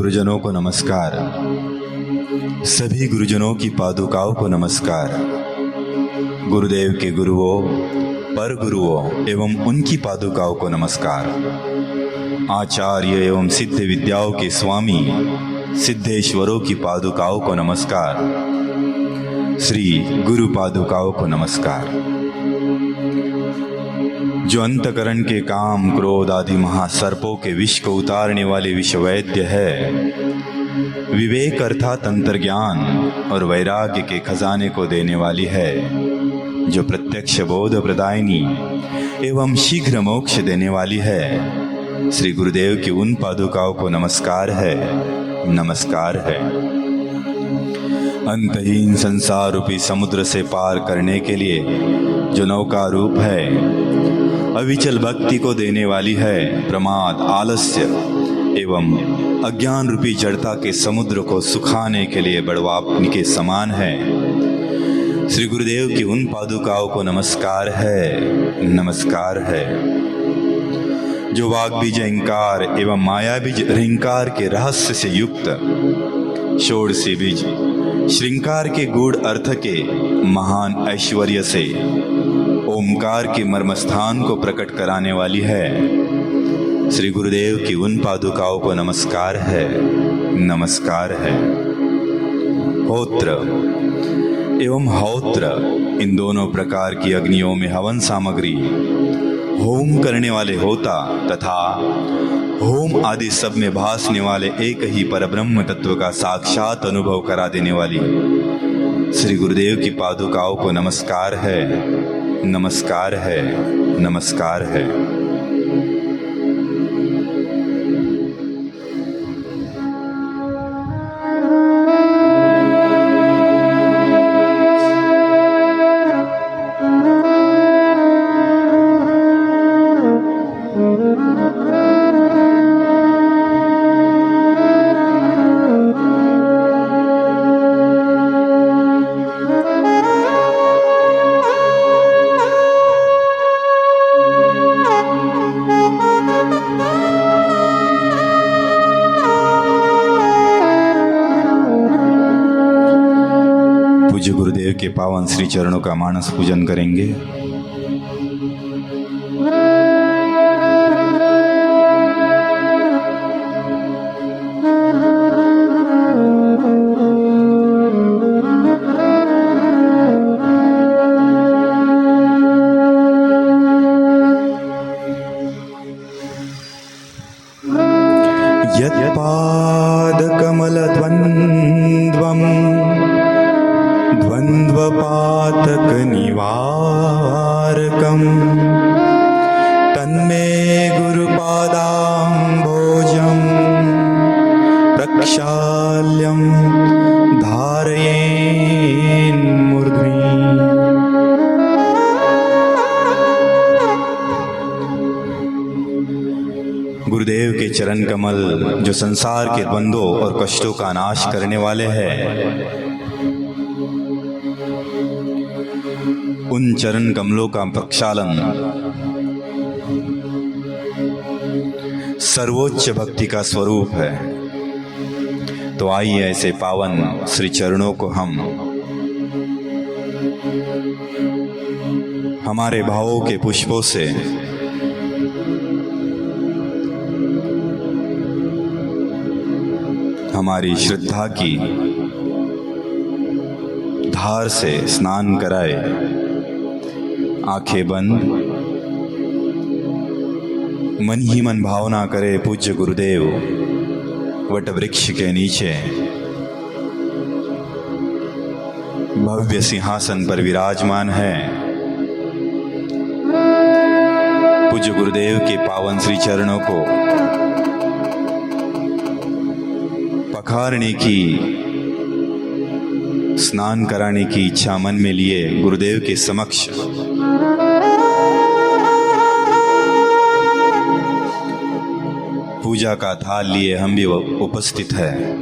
गुरुजनों को नमस्कार। सभी गुरुजनों की पादुकाओं को नमस्कार। गुरुदेव के गुरुओं, पर गुरुओं एवं उनकी पादुकाओं को नमस्कार। आचार्य एवं सिद्ध विद्याओं के स्वामी सिद्धेश्वरों की पादुकाओं को नमस्कार। श्री गुरु पादुकाओं को नमस्कार। जो अंतकरण के काम, क्रोध आदि महासर्पों के विष को उतारने वाले विश्ववैद्य है, विवेक अर्थात अंतर्ज्ञान और वैराग्य के खजाने को देने वाली है, जो प्रत्यक्ष बोध प्रदायिनी एवं शीघ्र मोक्ष देने वाली है, श्री गुरुदेव की उन पादुकाओं को नमस्कार है, नमस्कार है। अंतहीन संसार रूपी समुद्र से पार करने के लिए जो नौका रूप है, अविचल भक्ति को देने वाली है, प्रमाद, आलस्य एवं अज्ञान रूपी जड़ता के समुद्र को सुखाने के लिए बड़वापनी के समान है, श्री गुरुदेव की उन पादुकाओं को नमस्कार है, नमस्कार है। जो वाग बीज अहंकार एवं माया बीज अहंकार के रहस्य से युक्त, षोडशी बीज श्रृंगार के गूढ़ अर्थ के महान ऐश्वर्य से ओमकार के मर्मस्थान को प्रकट कराने वाली है, श्री गुरुदेव की उन पादुकाओं को नमस्कार है, नमस्कार है। होत्र एवं हौत्र इन दोनों प्रकार की अग्नियों में हवन सामग्री, होम करने वाले होता तथा होम आदि सब में भासने वाले एक ही परब्रह्म तत्व का साक्षात अनुभव करा देने वाली श्री गुरुदेव की पादुकाओं को नमस्कार है, नमस्कार है, नमस्कार है। पूज्य गुरुदेव के पावन श्री चरणों का मानस पूजन करेंगे। यत्पादकमलद्वन्द्वम् द्वन्द्वपातकनिवारकम् तन्मे गुरुपादाम्भोजं प्रक्षाल्यं धारयेन्मूर्ध्नि। गुरुदेव के चरण कमल जो संसार के द्वंद्वों और कष्टों का नाश करने वाले हैं, उन चरण कमलों का प्रक्षालन सर्वोच्च भक्ति का स्वरूप है। तो आइए ऐसे पावन श्री चरणों को हम हमारे भावों के पुष्पों से हमारी श्रद्धा की धार से स्नान कराए। आंखें बंद, मन ही मन भावना करे पूज्य गुरुदेव वट वृक्ष के नीचे भव्य सिंहासन पर विराजमान है। पूज्य गुरुदेव के पावन श्री चरणों को पखारने की, स्नान कराने की इच्छा मन में लिए गुरुदेव के समक्ष पूजा का थाल लिए हम भी उपस्थित है।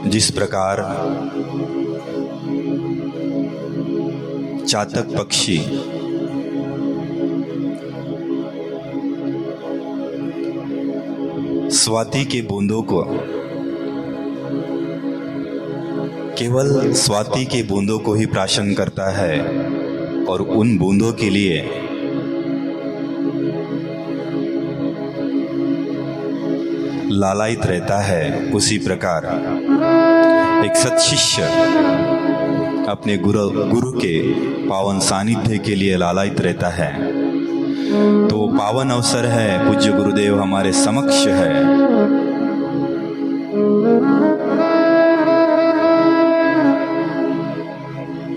जिस प्रकार चातक पक्षी स्वाति के बूंदों को, केवल स्वाति के बूंदों को ही प्राशन करता है और उन बूंदों के लिए लालायित रहता है, उसी प्रकार एक सत्शिष्य अपने गुरु के पावन सानिध्य के लिए लालायित रहता है। तो पावन अवसर है, पूज्य गुरुदेव हमारे समक्ष है।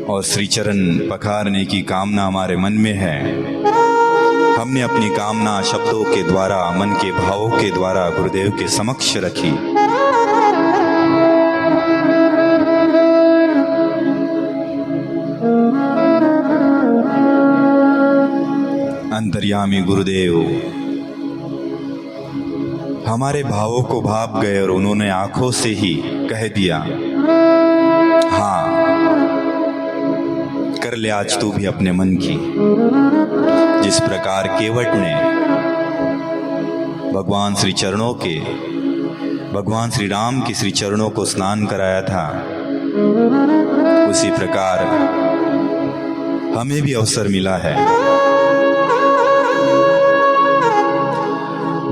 और श्री चरण पखारने की कामना हमारे मन में है। हमने अपनी कामना शब्दों के द्वारा, मन के भावों के द्वारा गुरुदेव के समक्ष रखी। अंतर्यामी गुरुदेव हमारे भावों को भाप गए और उन्होंने आंखों से ही कह दिया, हाँ कर ले आज तू भी अपने मन की। जिस प्रकार केवट ने भगवान श्री राम के श्री चरणों को स्नान कराया था, उसी प्रकार हमें भी अवसर मिला है।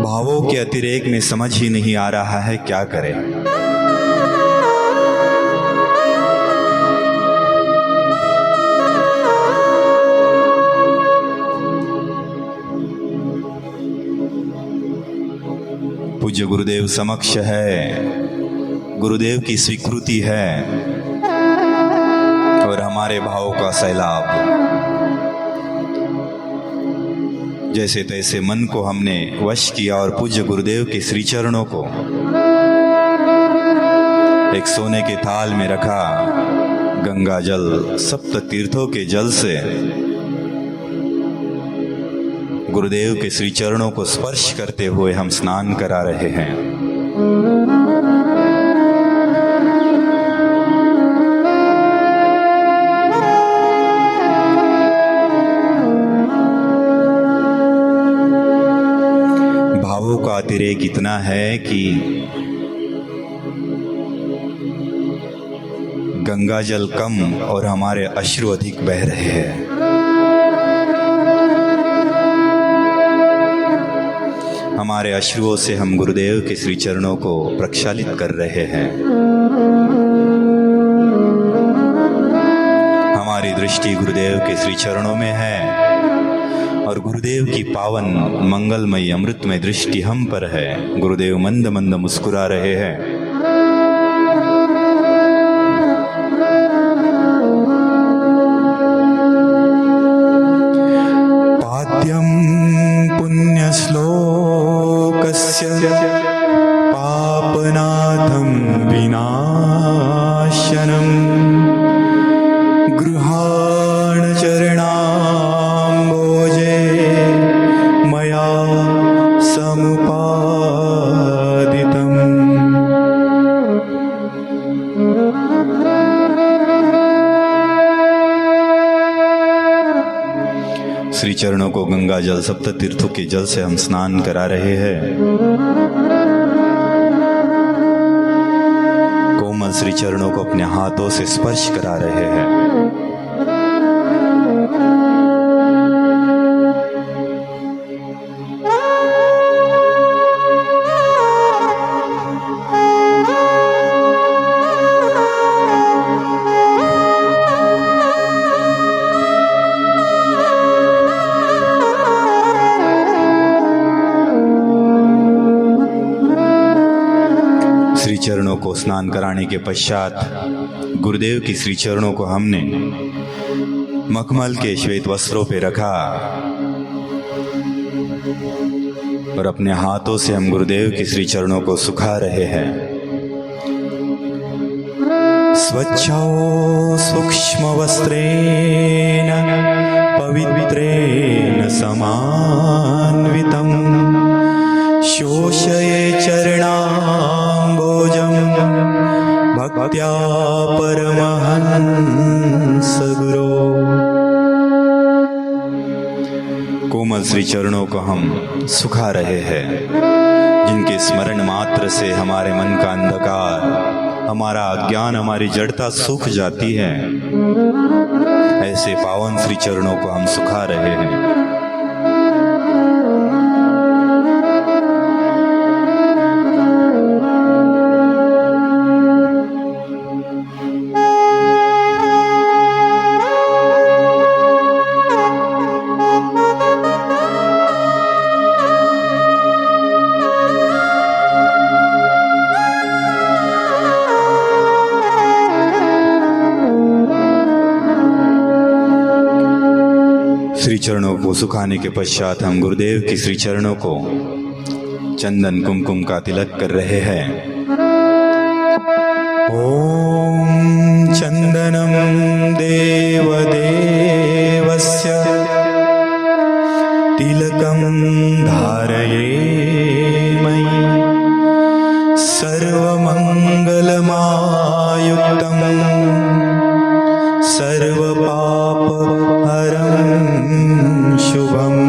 भावों के अतिरेक में समझ ही नहीं आ रहा है क्या करें। पूज्य गुरुदेव समक्ष है, गुरुदेव की स्वीकृति है और हमारे भावों का सैलाब। जैसे तैसे मन को हमने वश किया और पूज्य गुरुदेव के श्री चरणों को एक सोने के थाल में रखा। गंगा जल, सप्त तीर्थों के जल से गुरुदेव के श्री चरणों को स्पर्श करते हुए हम स्नान करा रहे हैं। भावों का अतिरेक इतना है कि गंगा जल कम और हमारे अश्रु अधिक बह रहे हैं। हमारे अश्रुओं से हम गुरुदेव के श्री चरणों को प्रक्षालित कर रहे हैं। हमारी दृष्टि गुरुदेव के श्री चरणों में है और गुरुदेव की पावन मंगलमयी अमृतमय दृष्टि हम पर है। गुरुदेव मंद मंद मुस्कुरा रहे हैं। पापनाथं विनाशनं गृहाण चरणाम्बोजे मया समुपादितम्। श्री चरणों को गंगा जल, सप्त तीर्थों के जल से हम स्नान करा रहे हैं। कोमल श्री चरणों को अपने हाथों से स्पर्श करा रहे हैं। श्री चरणों को स्नान कराने के पश्चात गुरुदेव की श्री चरणों को हमने मखमल के श्वेत वस्त्रों पे रखा और अपने हाथों से हम गुरुदेव के श्री चरणों को सुखा रहे हैं। स्वच्छो सूक्ष्म वस्त्रेण पवित्रेण समान्वितं शोषये चरणाम्बोजं भक्त्या परमहंस गुरो। श्री चरणों को हम सुखा रहे हैं, जिनके स्मरण मात्र से हमारे मन का अंधकार, हमारा अज्ञान, हमारी जड़ता सूख जाती है। ऐसे पावन श्री चरणों को हम सुखा रहे हैं। श्री चरणों को सुखाने के पश्चात हम गुरुदेव की श्री चरणों को चंदन कुमकुम का तिलक कर रहे हैं। ॐ चन्दनं देवदेवस्य तिलकं धारयेमहि सर्वमङ्गलमायुक्तं सर्वपापहरं शुभम्।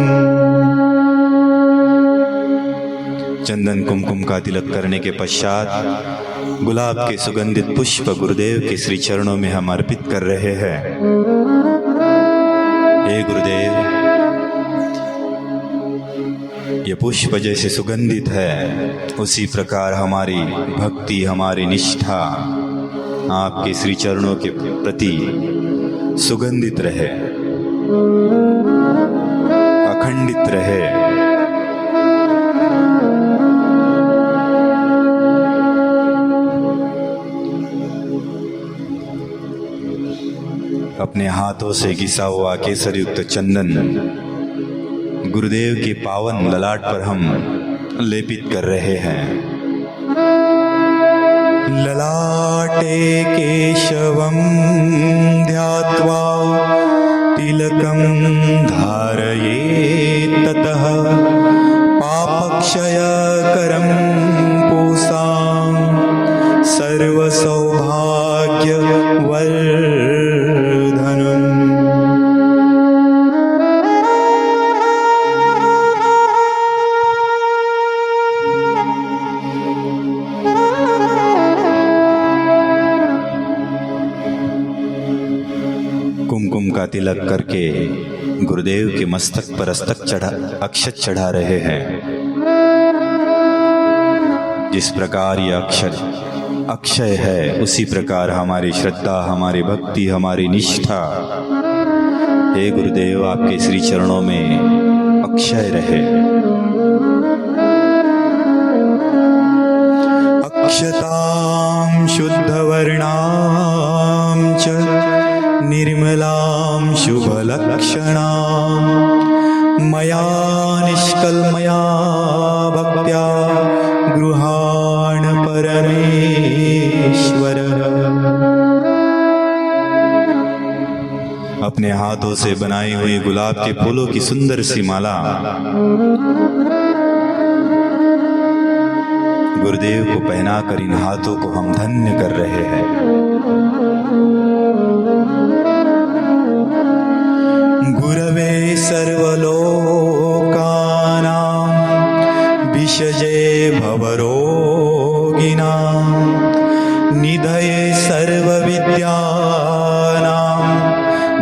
चंदन कुमकुम का तिलक करने के पश्चात गुलाब के सुगंधित पुष्प गुरुदेव के श्री चरणों में हम अर्पित कर रहे हैं। हे गुरुदेव, ये पुष्प जैसे सुगंधित है, उसी प्रकार हमारी भक्ति, हमारी निष्ठा आपके श्री चरणों के प्रति सुगंधित रहे, अखंडित रहे। अपने हाथों से घिसा हुआ केसर युक्त चंदन गुरुदेव के पावन ललाट पर हम लेपित कर रहे हैं। ललाटे केशवं ध्यात्वा तिलकं धारयेत् ततः पापक्षयकरं पूसां सर्वसौभाग्यवर्धनम्। कुमकुम का तिलक करके गुरुदेव के मस्तक पर अक्षत चढ़ा रहे हैं। जिस प्रकार ये अक्षर अक्षय है, उसी प्रकार हमारी श्रद्धा, हमारी भक्ति, हमारी निष्ठा हे गुरुदेव आपके श्री चरणों में अक्षय रहे। अक्षतां शुद्धवर्णां च निर्मलां शुभलक्षणां मया निष्कल्मया भक्त्या गृहाण परमेश्वर। अपने हाथों से बनाई हुई गुलाब के फूलों की सुंदर सी माला गुरुदेव को पहनाकर इन हाथों को हम धन्य कर रहे हैं। गुरवे सर्वलोकानां विषजे भवरोगिणां निधये सर्वविद्यानां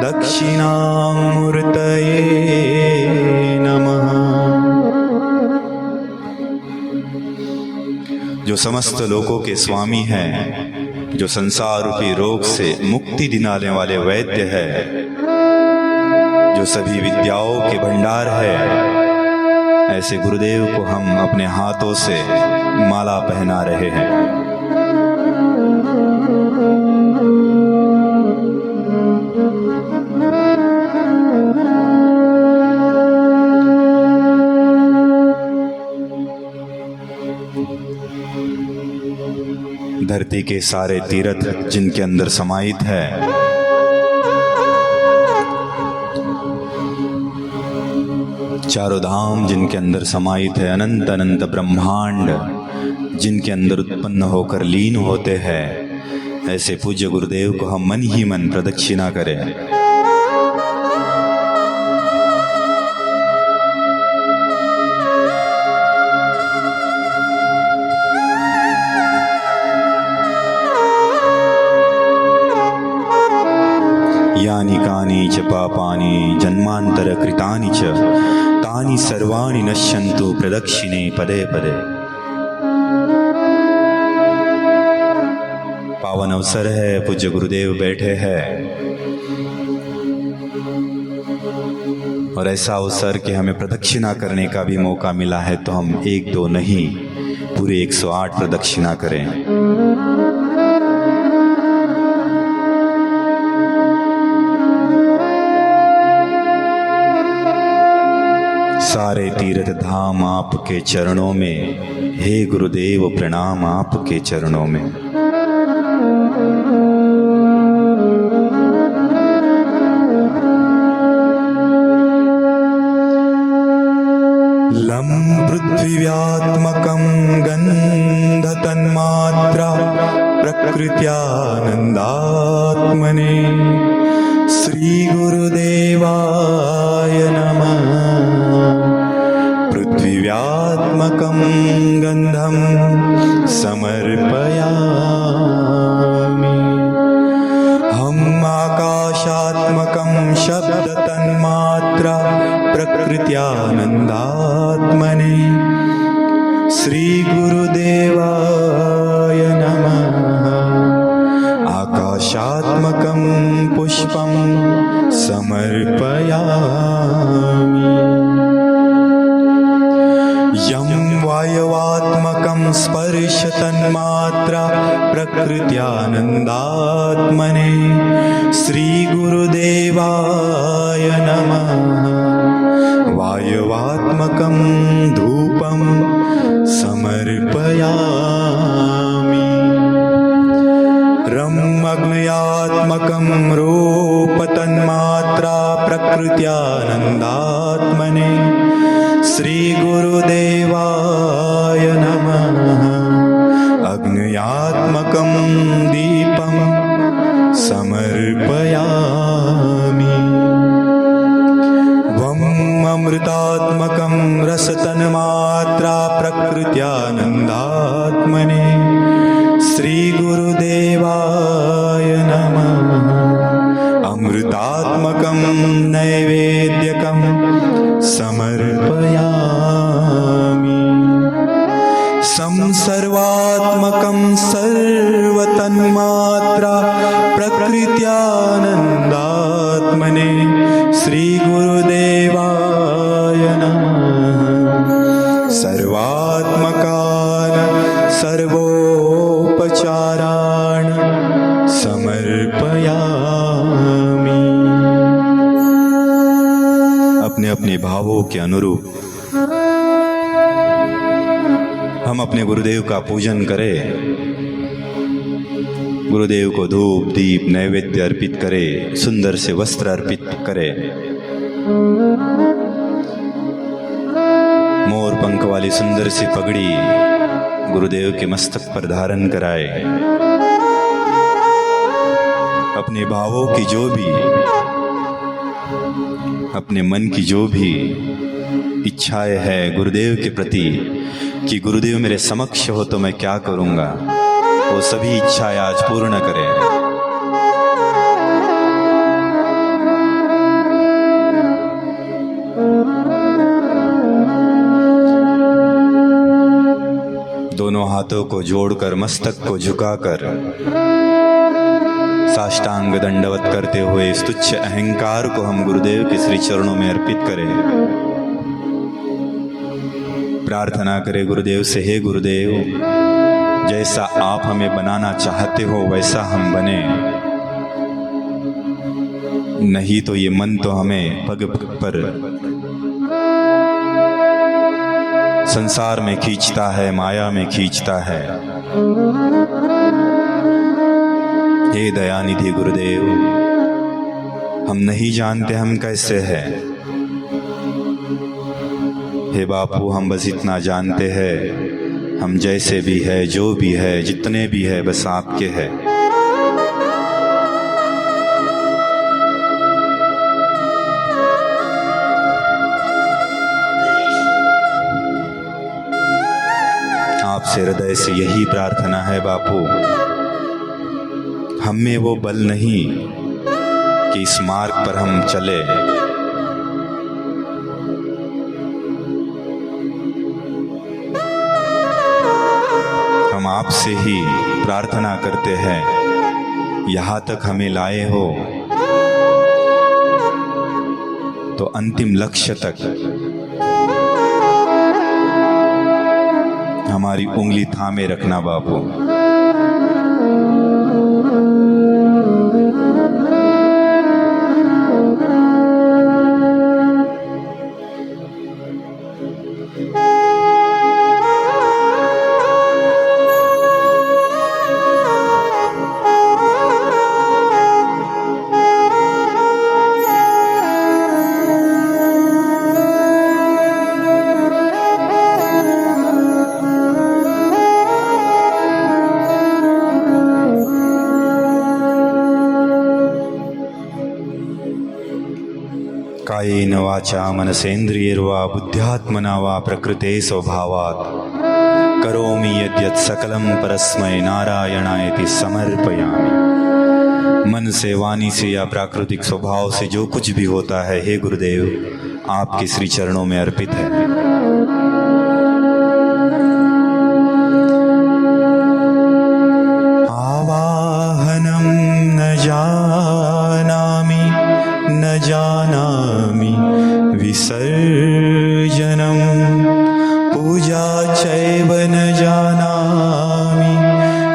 दक्षिणामूर्तये नमः। जो समस्त लोकों के स्वामी हैं, जो संसार रूपी रोग से मुक्ति दिलाने वाले वैद्य है, जो सभी विद्याओं के भंडार है, ऐसे गुरुदेव को हम अपने हाथों से माला पहना रहे हैं। धरती के सारे तीर्थ जिनके अंदर समाहित है, चारों धाम जिनके अंदर समाहित है, अनंत अनंत ब्रह्मांड जिनके अंदर उत्पन्न होकर लीन होते हैं, ऐसे पूज्य गुरुदेव को हम मन ही मन प्रदक्षिणा करें। च पापानि जन्मांतर कृतानि च तानि सर्वाणि नश्यन्तु प्रदक्षिणे पदे पदे। पावन अवसर है, पूज्य गुरुदेव बैठे हैं और ऐसा अवसर कि हमें प्रदक्षिणा करने का भी मौका मिला है, तो हम 1-2 नहीं पूरे 108 प्रदक्षिणा करें। सारे तीर्थ धाम आपके चरणों में, हे गुरुदेव प्रणाम आपके चरणों में। लं पृथिव्यात्मकं गन्धतन्मात्रा प्रकृत्यानन्दात्मने श्रीगुरुदेवाय नमः। पृथिव्यात्मकं गन्धं समर्पयामि। हम आकाशात्मकं शब्दतन्मात्रा प्रकृत्यानन्दात्मने श्रीगुरुदेवाय नमः। आकाशात्मकं पुष्पं समर्पयामि। यं वायवात्मकं स्पर्शतन्मात्रा प्रकृत्यानन्दात्मने श्रीगुरुदेवाय नमः। वायवात्मकं धूपं समर्पयामि। रमग्नयात्मकं रूपतन्मात्रा प्रकृत्यानन्दात्मने श्रीगुरुदेवाय नमः। अग्नयात्मकं दीपं समर्पयामि। अमृतात्मकं रसतन्मात्रा प्रकृत्यानन्दात्मने श्रीगुरुदेवाय नमः। अमृतात्मकं नैवेद्यकं समर्पयामि। संसर्वात्मकं सर्वतन्मात्रा प्रकृत्यानन्दात्मने श्रीगुरुदेवाय नमः। सर्वात्मकान् सर्वोपचारान् समर्पयामि। अपने अपने भावों के अनुरूप हम अपने गुरुदेव का पूजन करें। गुरुदेव को धूप दीप नैवेद्य अर्पित करें, सुंदर से वस्त्र अर्पित करें। मोर पंख वाली सुंदर सी पगड़ी गुरुदेव के मस्तक पर धारण कराए। अपने भावों की जो भी, अपने मन की जो भी इच्छाएं है गुरुदेव के प्रति कि गुरुदेव मेरे समक्ष हो तो मैं क्या करूंगा, वो सभी इच्छाएं आज पूर्ण करें। दोनों हाथों को जोड़कर मस्तक को झुकाकर साष्टांग दंडवत करते हुए इस तुच्छ अहंकार को हम गुरुदेव के श्री चरणों में अर्पित करें। प्रार्थना करें गुरुदेव से, हे गुरुदेव जैसा आप हमें बनाना चाहते हो वैसा हम बने, नहीं तो ये मन तो हमें पग पग पर संसार में खींचता है, माया में खींचता है। हे दयानिधि गुरुदेव, हम नहीं जानते हम कैसे हैं। हे बापू, हम बस इतना जानते हैं, हम जैसे भी है, जो भी है, जितने भी है, बस आपके हैं। आपसे हृदय से यही प्रार्थना है बापू, हम में वो बल नहीं कि इस मार्ग पर हम चले। हम आपसे ही प्रार्थना करते हैं, यहाँ तक हमें लाए हो तो अंतिम लक्ष्य तक हमारी उंगली थामे रखना बापू। कायेन वाचा मनसेन्द्रियैर्वा बुद्ध्यात्मना वा प्रकृते स्वभावात् करोमि यद्यत् सकलं परस्मै नारायणायति समर्पयामि। मन से, वाणी से या प्राकृतिक स्वभाव से जो कुछ भी होता है, हे गुरुदेव, आपके श्री चरणों में अर्पित है। आवाहनं न जानामि न जानामि विसर्जनं पूजा चैव न जानामि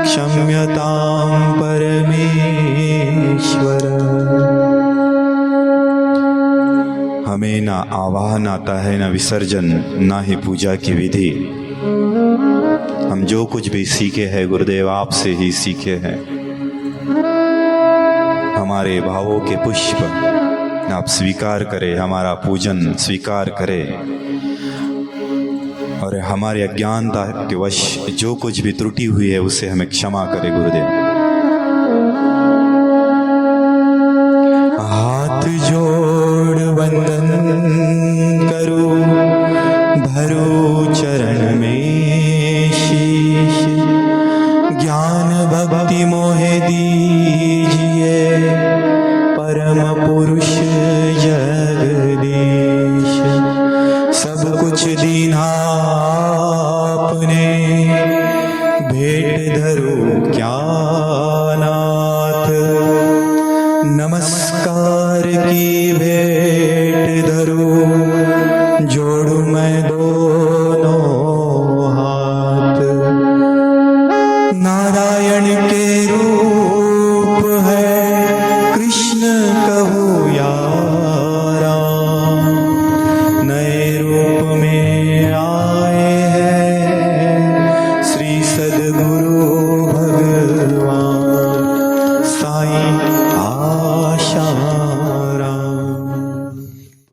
क्षम्यतां परमेश्वर। हमें ना आवाहन आता है, ना विसर्जन, ना ही पूजा की विधि। हम जो कुछ भी सीखे हैं गुरुदेव आपसे ही सीखे हैं। हमारे भावों के पुष्प आप स्वीकार करें, हमारा पूजन स्वीकार करें, और हमारे अज्ञानता के वश जो कुछ भी त्रुटि हुई है उसे हमें क्षमा करें गुरुदेव। हाथ जोड़ वंदन करो, धरो चरण में शीश, ज्ञान भक्ति मोहे दीजिए परम पुरुष जगदीश। सब कुछ दीना आपने, भेंट धरो क्या नाथ, नमस्कार की भेंट धरो, जोड़ू मैं दोनों हाथ। नारायण के रूप है